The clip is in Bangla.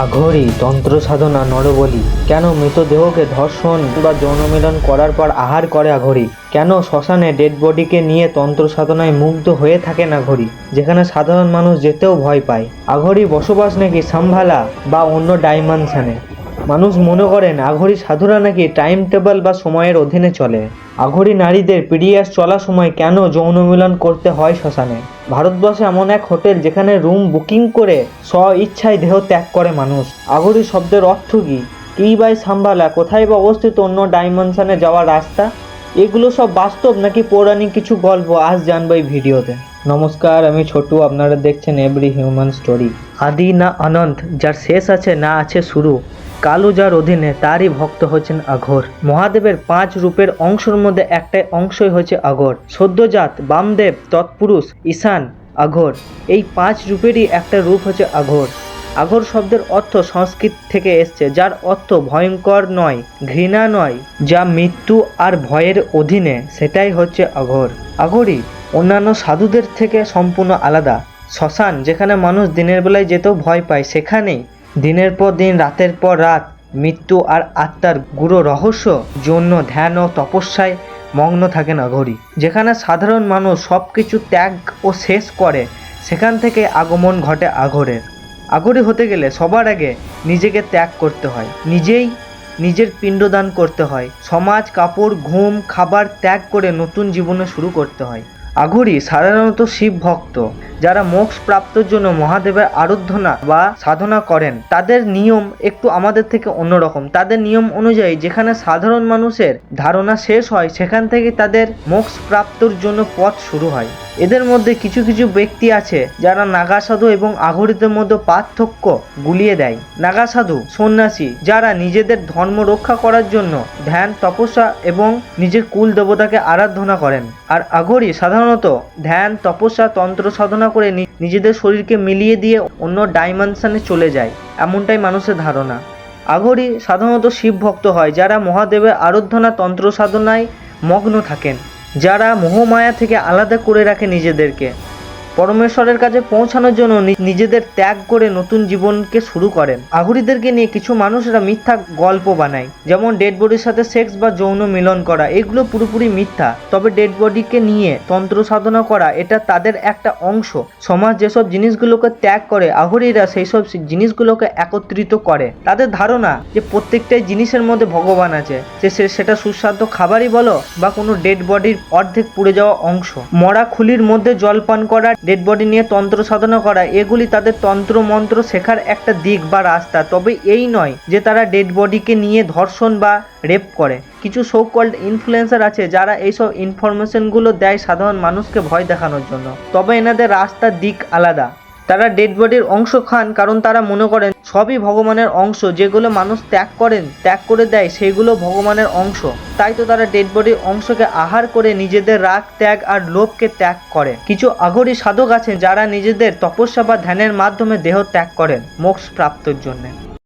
আঘড়ি তন্ত্র সাধনা নরবলি। কেন মৃতদেহকে ধর্ষণ বা যৌনমিলন করার পর আহার করে আঘড়ি? কেন শ্মশানে ডেড বডিকে নিয়ে তন্ত্র সাধনায় মুগ্ধ হয়ে থাকেন আঘড়ি, যেখানে সাধারণ মানুষ যেতেও ভয় পায়? আঘড়ি বসবাস নাকি সাম্ভালা বা অন্য ডাইমেনশনে? মানুষ মনে করেন আঘড়ি সাধুরা নাকি টাইম টেবিল বা সময়ের অধীনে চলে। আঘড়ি নারীদের পিরিয়ড চলার সময় কেন যৌন মিলন করতে হয় শ্মশানে? ভারতবর্ষে এমন এক হোটেল যেখানে রুম বুকিং করে স্ব ইচ্ছায় দেহ ত্যাগ করে মানুষ। আঘড়ি শব্দের অর্থ কী? কী বাই সাম্ভালা? কোথায় বা অবস্থিত অন্য ডাইমেনশনে যাওয়ার রাস্তা? এগুলো সব বাস্তব নাকি পৌরাণিক কিছু গল্প? আজ জানবো এই ভিডিওতে। নমস্কার, আমি ছোটু, আপনারা দেখছেন এভরি হিউম্যান স্টোরি। আদি না অনন্ত, যার শেষ আছে না আছে শুরু, কালু যার অধীনে তারই ভক্ত হচ্ছেন আঘোর। মহাদেবের 5 রূপের অংশের মধ্যে একটাই অংশই হচ্ছে আঘোর। সদ্যজাত, বামদেব, তৎপুরুষ, ঈশান, আঘোর, এই 5 রূপেরই একটা রূপ হচ্ছে আঘোর। আঘোর শব্দের অর্থ সংস্কৃত থেকে এসছে, যার অর্থ ভয়ঙ্কর নয়, ঘৃণা নয়, যা মৃত্যু আর ভয়ের অধীনে, সেটাই হচ্ছে আঘোর। আঘোরই অন্যান্য সাধুদের থেকে সম্পূর্ণ আলাদা। শ্মশান যেখানে মানুষ দিনের বেলায় যেতেও ভয় পায়, সেখানেই দিনের পর দিন, রাতের পর রাত মৃত্যু আর আত্মার গূঢ় রহস্য জন্য ধ্যান ও তপস্যায় মগ্ন থাকেন আঘোরি। যেখানে সাধারণ মানুষ সব কিছু ত্যাগ ও শেষ করে, সেখান থেকে আগমন ঘটে আঘোরের। আঘোরি হতে গেলে সবার আগে নিজেকে ত্যাগ করতে হয়, নিজের পিণ্ডদান করতে হয়, সমাজ, কাপড়, ঘুম, খাবার ত্যাগ করে নতুন জীবনে শুরু করতে হয়। আঘোরি সাধারণত শিব ভক্ত, যারা মোক্ষ প্রাপ্তির জন্য মহাদেবের আরাধনা বা সাধনা করেন। তাদের নিয়ম একটু আমাদের থেকে অন্যরকম। তাদের নিয়ম অনুযায়ী যেখানে সাধারণ মানুষের ধারণা শেষ হয়, সেখান থেকে তাদের মোক্ষ প্রাপ্তির জন্য পথ শুরু হয়। এদের মধ্যে কিছু কিছু ব্যক্তি আছে যারা নাগা সাধু এবং আঘোরিদের মধ্যে পার্থক্য গুলিয়ে দেয়। নাগা সাধু সন্ন্যাসী, যারা নিজেদের ধর্ম রক্ষা করার জন্য ধ্যান, তপস্যা এবং নিজের কুল দেবতাকে আরাধনা করেন। আর আঘোরি সাধারণত ধ্যান, তপস্যা, তন্ত্র সাধনা করে নিজেদের শরীরকে মিলিয়ে দিয়ে অন্য ডাইমেনশনে চলে যায়, এমনটাই মানুষের ধারণা। আঘোরি সাধারণত শিব ভক্ত হয়, যারা মহাদেবের আরাধনা, তন্ত্র সাধনায় মগ্ন থাকেন, যারা মোহমায়া থেকে আলাদা করে রাখে নিজেদেরকে, পরমেশ্বরের কাছে পৌঁছানোর জন্য নিজেদের ত্যাগ করে নতুন জীবনকে শুরু করেন। আঘোরিদেরকে নিয়ে কিছু মানুষরা মিথ্যা গল্প বানায়, যেমন ডেড বডির সাথে সেক্স বা যৌন মিলন করা। এগুলো পুরোপুরি মিথ্যা। তবে ডেড বডিকে নিয়ে তন্ত্র সাধনা করা, এটা তাদের একটা অংশ। সমাজ যেসব জিনিসগুলোকে ত্যাগ করে, আঘোরিরা সেই সব জিনিসগুলোকে একত্রিত করে। তাদের ধারণা যে প্রত্যেকটাই জিনিসের মধ্যে ভগবান আছে, সেটা সুস্বাদু খাবারই বলো বা কোনো ডেড বডির অর্ধেক পুড়ে যাওয়া অংশ। মরা খুলির মধ্যে জল পান করা, ডেড বডি নিয়ে তন্ত্র সাধনা করা, এগুলি তাদের তন্ত্র মন্ত্র শেখার একটা দিক বা রাস্তা। তবে এই নয় যে তারা ডেড বডিকে নিয়ে ধর্ষণ বা রেপ করে। কিছু সো কল্ড ইনফ্লুয়েন্সার আছে যারা এইসব ইনফরমেশনগুলো দেয় সাধারণ মানুষকে ভয় দেখানোর জন্য। তবে এনাদের রাস্তার দিক আলাদা। তারা ডেড বডির অংশ খান কারণ তারা মনে করেন সবই ভগবানের অংশ। যেগুলো মানুষ ত্যাগ করে দেয়, সেগুলো ভগবানের অংশ। তাই তো তারা ডেড বডির অংশকে আহার করে নিজেদের রাগ, ত্যাগ আর লোভকে ত্যাগ করে। কিছু আঘোরি সাধক আছেন যারা নিজেদের তপস্যা বা ধ্যানের মাধ্যমে দেহ ত্যাগ করেন মোক্ষ প্রাপ্তির জন্য।